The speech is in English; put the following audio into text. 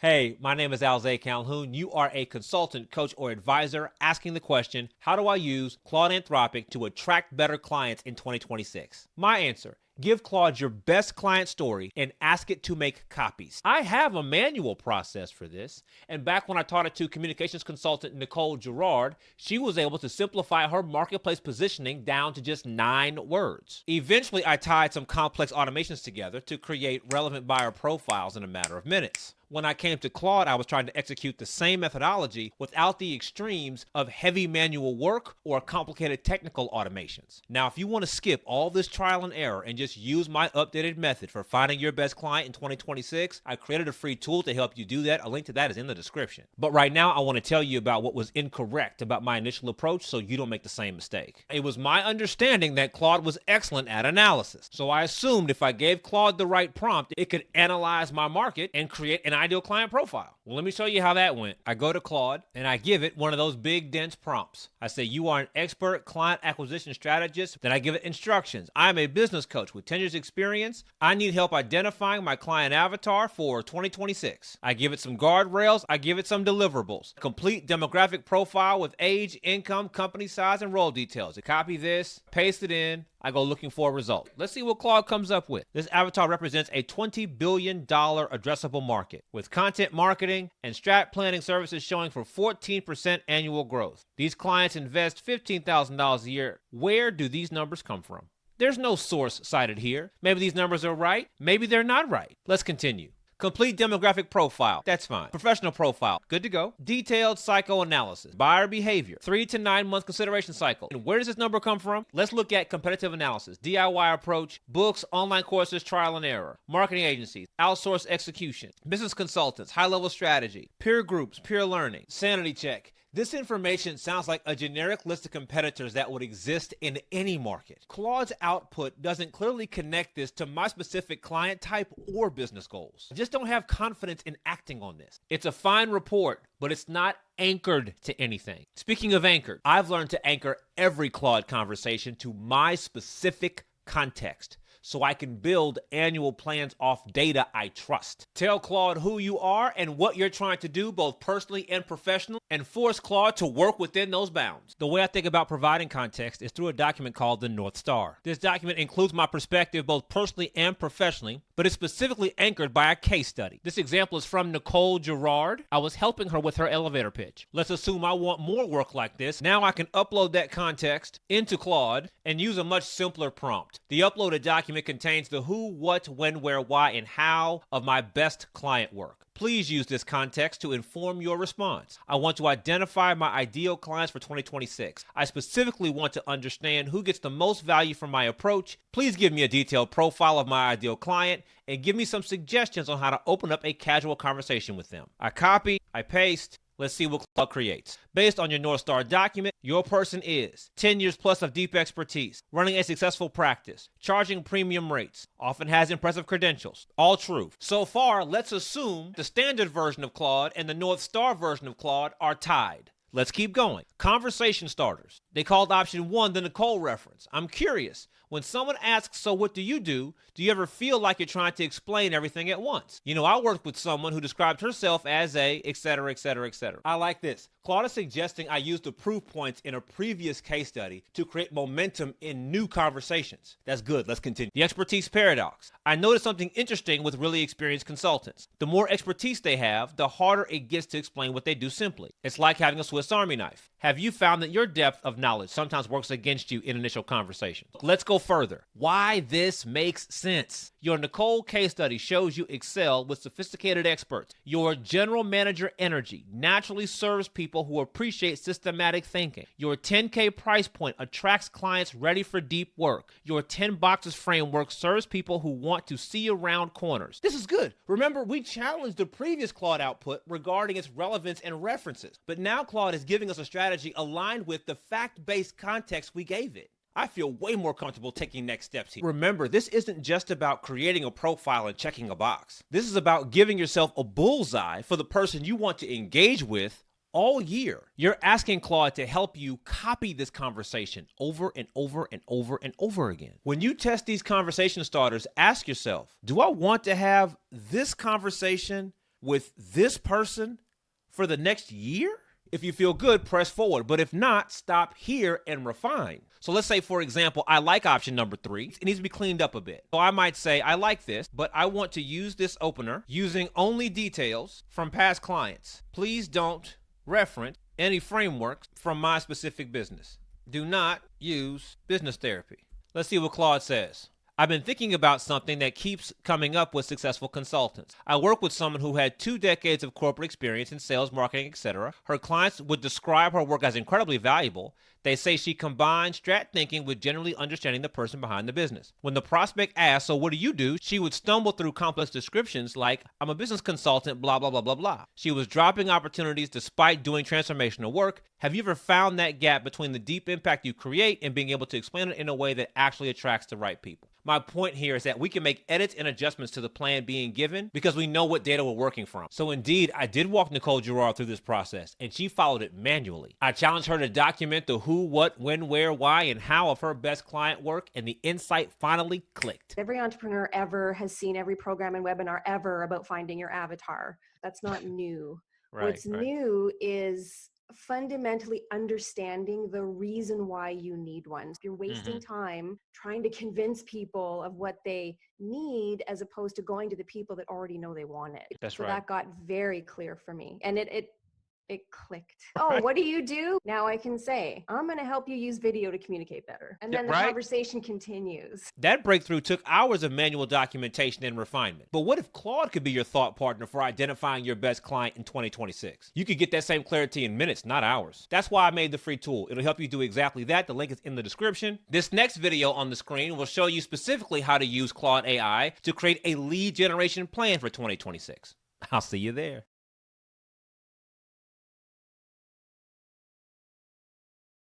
Hey, my name is Alze Calhoun. You are a consultant, coach, or advisor asking the question, how do I use Claude Anthropic to attract better clients in 2026? My answer, give Claude your best client story and ask it to make copies. I have a manual process for this, and back when I taught it to communications consultant Nicole Gerard, she was able to simplify her marketplace positioning down to just 9 words. Eventually, I tied some complex automations together to create relevant buyer profiles in a matter of minutes. When I came to Claude, I was trying to execute the same methodology without the extremes of heavy manual work or complicated technical automations. Now, if you want to skip all this trial and error and just use my updated method for finding your best client in 2026, I created a free tool to help you do that. A link to that is in the description. But right now, I want to tell you about what was incorrect about my initial approach so you don't make the same mistake. It was my understanding that Claude was excellent at analysis. So I assumed if I gave Claude the right prompt, it could analyze my market and create an ideal client profile. Well, let me show you how that went. I go to Claude and I give it one of those big, dense prompts. I say, you are an expert client acquisition strategist. Then I give it instructions. I'm a business coach with 10 years experience. I need help identifying my client avatar for 2026. I give it some guardrails. I give it some deliverables. Complete demographic profile with age, income, company size, and role details. I copy this, paste it in. I go looking for a result. Let's see what Claude comes up with. This avatar represents a $20 billion addressable market with content marketing and strat planning services showing for 14% annual growth. These clients invest $15,000 a year. Where do these numbers come from? There's no source cited here. Maybe these numbers are right. Maybe they're not right. Let's continue. Complete demographic profile. That's fine. Professional profile. Good to go. Detailed psychoanalysis. Buyer behavior. 3 to 9 month consideration cycle. And where does this number come from? Let's look at competitive analysis. DIY approach. Books, online courses, trial and error. Marketing agencies. Outsource execution. Business consultants. High-level strategy. Peer groups. Peer learning. Sanity check. This information sounds like a generic list of competitors that would exist in any market. Claude's output doesn't clearly connect this to my specific client type or business goals. I just don't have confidence in acting on this. It's a fine report, but it's not anchored to anything. Speaking of anchored, I've learned to anchor every Claude conversation to my specific context, so I can build annual plans off data I trust. Tell Claude who you are and what you're trying to do, both personally and professionally, and force Claude to work within those bounds. The way I think about providing context is through a document called the North Star. This document includes my perspective both personally and professionally, but it's specifically anchored by a case study. This example is from Nicole Gerard. I was helping her with her elevator pitch. Let's assume I want more work like this. Now I can upload that context into Claude and use a much simpler prompt. The uploaded document contains the who, what, when, where, why, and how of my best client work. Please use this context to inform your response. I want to identify my ideal clients for 2026. I specifically want to understand who gets the most value from my approach. Please give me a detailed profile of my ideal client and give me some suggestions on how to open up a casual conversation with them. I copy, I paste. Let's see what Claude creates. Based on your North Star document, your person is 10 years plus of deep expertise, running a successful practice, charging premium rates, often has impressive credentials. All true. So far, let's assume the standard version of Claude and the North Star version of Claude are tied. Let's keep going. Conversation starters. They called option 1 the Nicole reference. I'm curious. When someone asks, so what do you ever feel like you're trying to explain everything at once? You know, I worked with someone who described herself as a, etc., etc., etc. I like this. Claude is suggesting I use the proof points in a previous case study to create momentum in new conversations. That's good. Let's continue. The expertise paradox. I noticed something interesting with really experienced consultants. The more expertise they have, the harder it gets to explain what they do simply. It's like having a Swiss Army knife. Have you found that your depth of knowledge sometimes works against you in initial conversations? Let's go further. Why this makes sense. Your Nicole case study shows you excel with sophisticated experts. Your general manager energy naturally serves people who appreciate systematic thinking. Your 10K price point attracts clients ready for deep work. Your 10 boxes framework serves people who want to see around corners. This is good. Remember, we challenged the previous Claude output regarding its relevance and references, but now Claude is giving us a strategy aligned with the fact-based context we gave it. I feel way more comfortable taking next steps here. Remember, this isn't just about creating a profile and checking a box. This is about giving yourself a bullseye for the person you want to engage with all year. You're asking Claude to help you copy this conversation over and over and over and over again. When you test these conversation starters, ask yourself, do I want to have this conversation with this person for the next year? If you feel good, press forward. But if not, stop here and refine. So let's say, for example, I like option number 3. It needs to be cleaned up a bit. So I might say, I like this, but I want to use this opener using only details from past clients. Please don't reference any frameworks from my specific business. Do not use business therapy. Let's see what Claude says. I've been thinking about something that keeps coming up with successful consultants. I work with someone who had 2 decades of corporate experience in sales, marketing, etc. Her clients would describe her work as incredibly valuable. They say she combines strat thinking with generally understanding the person behind the business. When the prospect asks, so what do you do? She would stumble through complex descriptions like, I'm a business consultant, blah, blah, blah, blah, blah. She was dropping opportunities despite doing transformational work. Have you ever found that gap between the deep impact you create and being able to explain it in a way that actually attracts the right people? My point here is that we can make edits and adjustments to the plan being given because we know what data we're working from. So indeed, I did walk Nicole Girard through this process, and she followed it manually. I challenged her to document the who, what, when, where, why, and how of her best client work, and the insight finally clicked. Every entrepreneur ever has seen every program and webinar ever about finding your avatar. That's not new. What's new is fundamentally understanding the reason why you need one. You're wasting time trying to convince people of what they need as opposed to going to the people that already know they want it. That's right. That got very clear for me. And it clicked. Oh, what do you do? Now I can say, I'm going to help you use video to communicate better. And then the conversation continues. That breakthrough took hours of manual documentation and refinement. But what if Claude could be your thought partner for identifying your best client in 2026? You could get that same clarity in minutes, not hours. That's why I made the free tool. It'll help you do exactly that. The link is in the description. This next video on the screen will show you specifically how to use Claude AI to create a lead generation plan for 2026. I'll see you there.